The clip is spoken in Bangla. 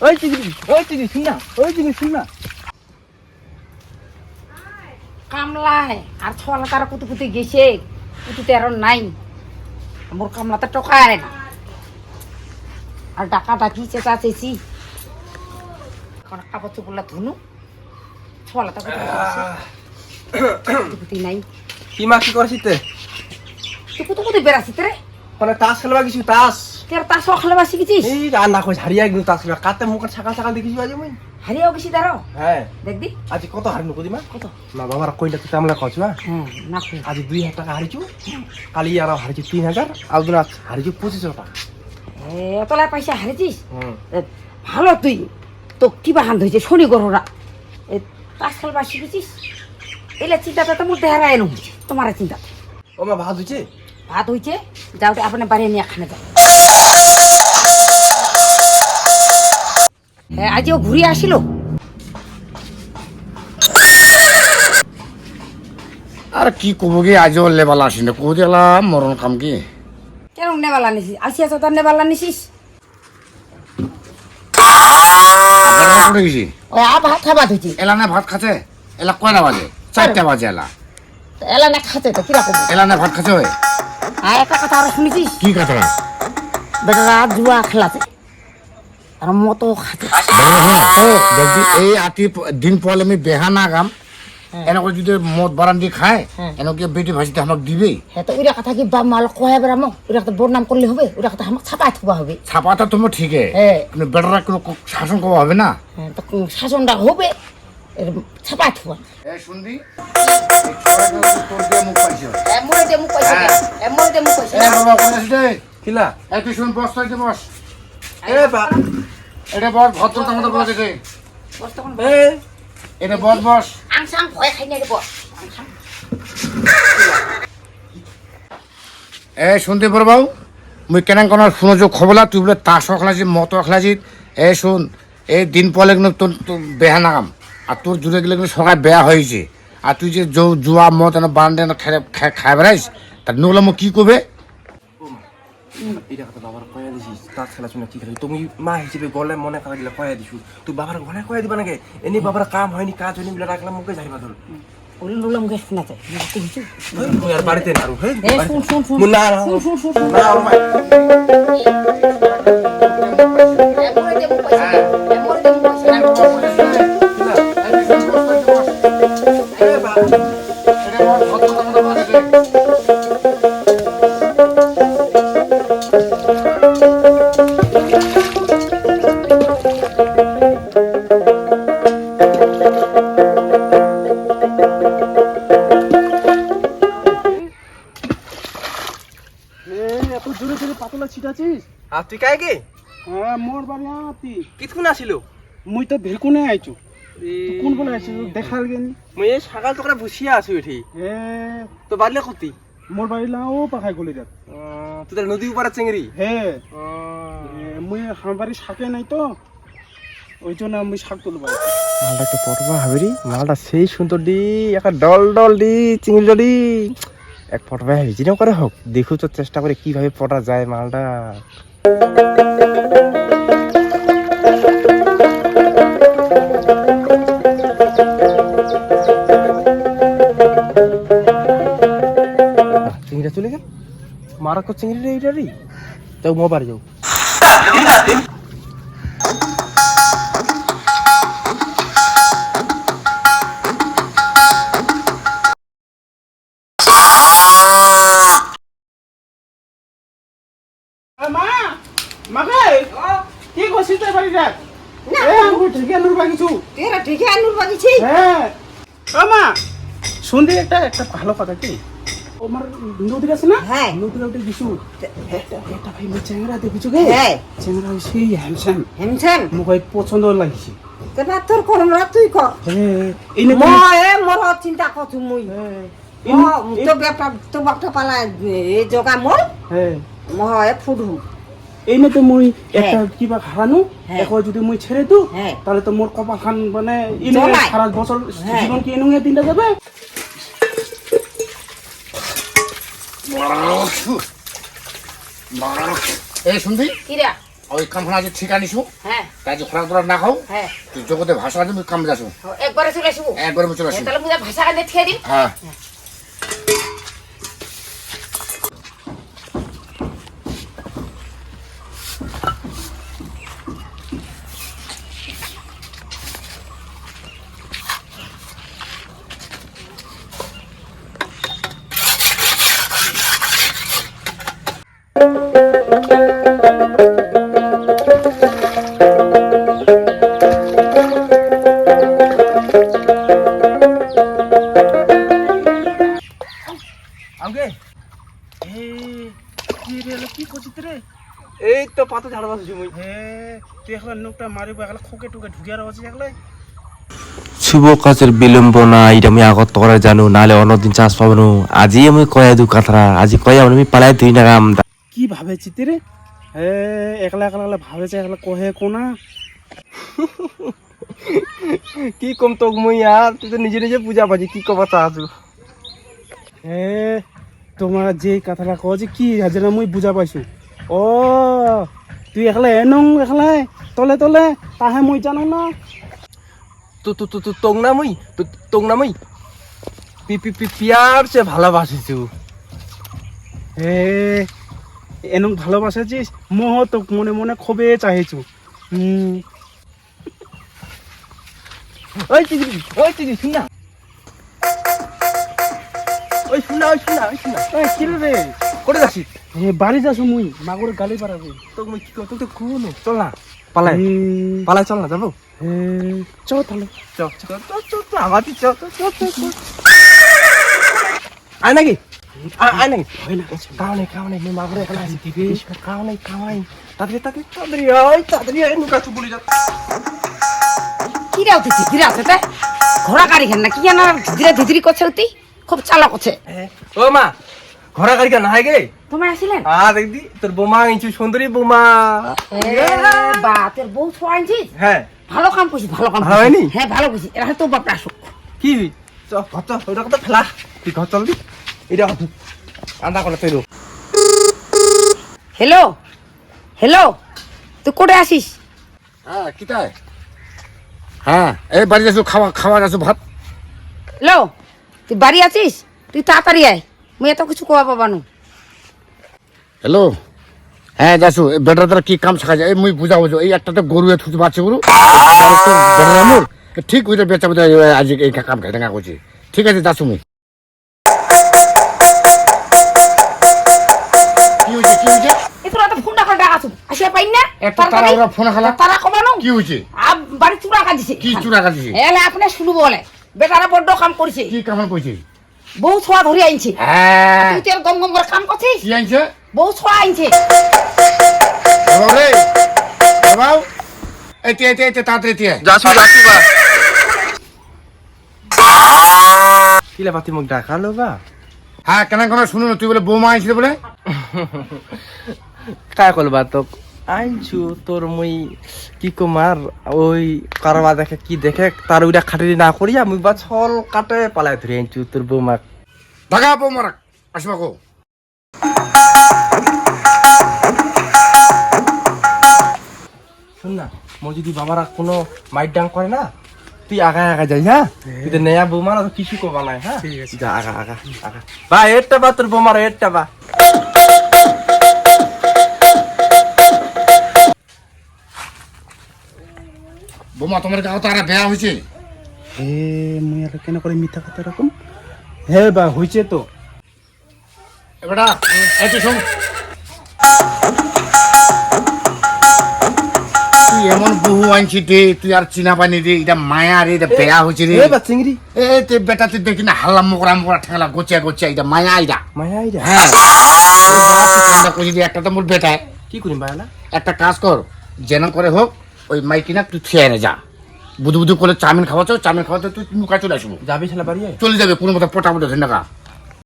ওই চিংড়ি শুন না, ওই চিংড়ি শুন না। কামলায় আর ছলা তারা কুতু কুতু গেছে, কুতুতে আর নাই। মোর কামলাতে টকায় না, আর ডাকা ডাকি চেঁচা চেঁচি। এখন কাপড় চোপড়লা ধুনু, ছলাটা কুতু কুতু নাই। কি মা কি করছিস তে? তুই কুতু কুতু বেড়াছিস রে? মানে তাস খেলবা কিছু তাস? তোর তাস খেলা বাসি গেছিস? এই রান্না কইস হারিয়া গেল তাস খেলবা। কাতে মুখ সকাল সকাল দেখিস আজ মুই। হারিয়েও গেছি দাঁড়ো। হ্যাঁ দেখবি আজ কত হারিনু কদি মা? কত? না বাবার কইলা তুই কামলা কছ না? হ্যাঁ না খুব। আজ 2000 টাকা হারিছু, কালি আর হারিছু 3000, আর দিন আজ হারিছু 2500 টাকা। এতলা পয়সা হারিয়েছিস? ভালো তুই তো কি বাহান ধরেছে শনি গরহরা। তাস খেলবা শিখেছিস? এলে চিন্তাটা তো মোর দেহারা এনে হয়েছে, তোমার চিন্তা। ও মা ভাত হইছে? ভাত হয়েছে, যাও তো আপনার বাড়ি নিয়ে খানে যাও। হ্যাঁ আজও ঘুরে আসিল। আর কি কব কি আজও লেবাল আসিনি কো দিলাম মরণ কাম কি কেন নেবালা নিছিস? আসিয়াছ তোর নেবালা নিছিস? করে গেছি ওই ভাত খাবা ধুইছি। এলা না ভাত খাচ্ছে? এলা কয়টা বাজে? 4টা বাজে এলা। এলা না খাতে তো কিরকম? এলা না ভাত খাচ্ছে? ওই আর একটা কথা আরো শুনেছিস? কি কথা? বেটারা জুয়া খেলাতে আর মতো খাতে। দেখবি এই আতি দিন পরে আমি বেহা না গাম এনেকে যদি মদ বারান্দি খায় এনেকে বেটি ভাজিতে আমাকে দিবে। হ্যাঁ তো ওইটা কথা কি বা মাল কয়ে বেড়াম, ওইটা কথা বদনাম করলে হবে? ওইটা কথা আমাকে ছাপাই থুবা হবে। ছাপাটা তোমার ঠিক হ্যাঁ কিন্তু বেটারা কোনো শাসন করা হবে না। হ্যাঁ তো শাসনটা হবে ছাপাই থুবা। শুনবি তোর মুখ পাইছে মরে দে মুখ পয়সা, মরে দে মুখ পয়সা। বাবা কোন আসে কিলা? তুই শুন বস তাইতে বস। এ বা এটা বস ভদ্রতা মতো বস। এতে বস তখন এ এটা বস বস। আংসাং ভয় খাই না রে বস। শুনতে পারবাও মুই কেন কোন শুনছ খবলা তুই বলে তাস খেলাছি মতো খেলাছি। শুন এই দিন পরে কিন্তু তোর বেহা নাগাম আর তোর জুড়ে গেলে কিন্তু সবাই বেয়া হয়েছে। আর তুই যে জুয়া মত বারান্দে খাই বেড়াইস তার নগলে মোক কি করবে? এটা কথা বাবার কয়া দিছিস তাস খেলা শুনে কি খেলি? তুমি মা হিসেবে গলে মনে করা দিলে কয়া দিছু, তুই বাবার গলে কয়া দিবা নাকি? এনে বাবার কাম হয়নি কাজ হয়নি বলে রাখলাম মুখে যাইবা তোর। বলুন বললাম মুখে শোনা যায় কিছু। তুই আর বাড়িতে না হে শুন শুন শুন না না না মা মরে দে মুখ পয়সা, মরে দে মুখ পয়সা। এত জোরে জোরে পাতলা ছিটাছিস? আর তুই কাই গে? হ্যাঁ মোর বাড়ি আতি কিতকুন আসিল? মুই তো ভেলকুনে আইছো। তুই কোন কোন আইছিস দেখাল গেনি? মই এই সকাল তোরা বসিয়া আছি উঠি। এ তো বাড়লে কতি? মোর বাড়ি লাও পাখাই গলি যাত। তোদের নদী উপরে চিংড়ি? হ্যাঁ মুই আমার বাড়ি শাকে নাই তো ওই জন্য আমি শাক তুলব। মালটা তো পটবা হাবিরি, মালটা সেই সুন্দর দি একটা ডল ডল দি চিংড়ি ডলি এক পটবা হাবি যেন করে হোক দেখু তো চেষ্টা করে কিভাবে পটা যায় মালটা। চিংড়িটা চলে গেল মারা কো চিংড়ি রে এইটা রে যাও মোবাইল যাও। মা মাকে কি করছিস তোর বাড়ি যাত? আমি ঠিকই আনুর বাগিছু। তেরা ঠিকই আনুর বাগিছি? হ্যাঁ ও মা শুনলি একটা একটা ভালো কথা কি আমার নদীর আছে না? হ্যাঁ নদীর উঠে গেছু একটা ভাই মে চেংরা দেখিছু গে? হ্যাঁ চেংরা সেই হ্যান্ডসাম হেমছেন মোক পছন্দ লাগিছে। তেনা তোর করমরা তুই কর। হ্যাঁ এই ময়ে মোর চিন্তা করছু মুই। তো ব্যাপার তো বাপটা পালা এই জগা মোর হ্যাঁ ময়ে ফুডু এই না তো মই একটা কিবা হারানো হ্যাঁ। এখন যদি মই ছেড়ে দু হ্যাঁ। তাহলে তো মোর কপাল খান মানে ইনে জমায়। সারা বছর হ্যাঁ। জীবন কি ইনুঙে দিনটা যাবে। শুনবি কিরা ওই কামখানা যে ঠিক আনিছু হ্যাঁ তাই যে খোরাক তোরা না খাও হ্যাঁ তুই জগতে ভাষা আছে কাম যাসু একবারে চলে আসবো একবার চলে আসু তাহলে মুঝে ভাষা কাজে ঠেয়ে দিন হ্যাঁ আমাকে কি করছিস রে? এই তো পাতা ঝাড় বাসছি মুই তুই এখন নোকটা মারিব এখন খোকে টুকে ঢুকিয়ে রাখছিস একলাই। শুভ কাজের বিলম্ব না এটা আমি আগত করে জানো নাহলে অন্যদিন চাষ পাবো না আজি আমি কয়া দু কাথরা আজি কয়া আমি পালাই তুই না কাম কি ভাবেছি রে? একলা একলা ভাবেছে একলা কহে কোনা। কি কম তোক মুই আর তুই তো নিজে নিজে পূজা পাচ্ছি কি কবা চাচ্ছু তোমার যে কথাটা কছে কি যেন মুই বুঝা পাইছো। ও তুই একলা এনং একলাই তলে তলে তাহে মুই জানো না। তোক না মুই তোক না মুই পিয়ার সে ভালোবাসিছু এনং ভালোবাসাছিস মোহ তো মনে মনে খুবই চাইছু। ওই চিজি শুন না ওই শুন না কি রে করে যাচ্ছিস বাড়ি যাসু মুই মাগুর গালি পারাবি। তোক মুই কি কর তোক তো কোন চল না পালাই চল না যাবো চ তাহলে চল আমাদের চল আয় নাকি আয় নাকি খাও নাই মাগুরে এখানে আসি দিবি খাও নাই খাওয়াই তাড়াতাড়ি আয় নুকা চুপ বলি যা কি রাও তুই ধীরে আছে তে ঘোড়া গাড়ি খেন না কি জানা ধীরে ধীরে করছে তুই খুব চালাক আছে। ও মা ঘোড়া গাড়ি কেন হাই গে তোমার আসিলেন দেখদি তোর বোমা আনছি সুন্দরী বোমা বা তোর বউ ছোয়া আনছিস হ্যাঁ ভালো কাম করছিস ভালো কাম ভালো হয়নি? হ্যাঁ ভালো করছিস এরা তো বাপরা আসুক কি চল ওটা কথা ফেলা তুই ঘর চল দি এটা আন্দা করে তৈরি হ্যালো হ্যালো তুই কোটে আসিস হ্যাঁ কিতায় হ্যাঁ এই বাড়ি যাসু খাওয়া যাসু ভাত হ্যালো তুই বাড়ি আছিস তুই তাড়াতাড়ি আয় মুই এত কিছু কোয়া পাবানু হ্যালো হ্যাঁ যাসু এই বেটার দ্বারা কি কাম শেখা যায় এই মুই বুঝা বুঝো এই একটা তো গরু থুতে পারছে গরু বেটার ঠিক ওইটা বেচা বেচা আজ এই কাম ঘাটা করছি ঠিক আছে যাসু মুই কি হয়েছে এ তোরা তো ফোনটা করে ডাকাছু আসিয়া পাইন না একটা তারা ওরা ফোন খালা তারা কমানো কি হয়েছে বাড়ি চুরা কাঁদিছে কি চুরা কাটিছে এলে আপনি শুনু বলে বেটারা বড্ড কাম করছে কি কাম কইছে বউ ছোয়া ধরে আনছে হ্যাঁ তুই তোর গম গম করে কাম করছিস কি আনছে বউ ছোয়া আনছে রে বাবু এই তাড়াতাড়ি যাসু বা কিলা পাতি মুখ ডাকালো বা হ্যাঁ কেন শুনো না তুই বলে বৌমা আনছিল বলে কায় করবা তো আইনছু তোর মুই কি কুমার ওই কারবা দেখে কি দেখে তার ওইটা খাটিরি না করিয়া মুই বা ছল কাটে পালাই ধরে আইনছু তোর বৌমা ঢাকা বৌমারা আসবা কো শুন না মোর যদি বাবারা কোনো মাইট ডাং করে না তুই আগা যাই হ্যাঁ তুই তো নেয়া বৌমারা তো কিছু কবা নাই হ্যাঁ ঠিক আছে। যা আগা বা এরটা বা তোর বৌমারা এরটা বা বৌমা তোমার গাঁও তো আর বেয়া হয়েছে মুই আর কেন করে মিথ্যা কথা এরকম। হ্যাঁ বা হয়েছে তো এবারটা তুই শোন তুই এমন বহু আনছি দে তুই আর চিনা পানি দে এটা মায়া রে এটা বেয়া হয়েছে রে এ বা চিংড়ি এ তুই বেটা তুই দেখি না হাল্লা মোকরা ঠেলা গোচিয়া এটা মায়া এটা মায়া আইরা হ্যাঁ কইছি যে একটা তো মোর বেটায় কি করিম বায়লা একটা কাজ কর যেন করে হোক ওই মাইকিনা তুই খেয়ে নে যা বুধু করে চাউমিন খাওয়াচ্ছ চাউমিন খাওয়াতে তুই মুখা চলে আসবো যাবি ছেলে বাড়ি চলে যাবে কোনো মতো পটাপটা ধরে না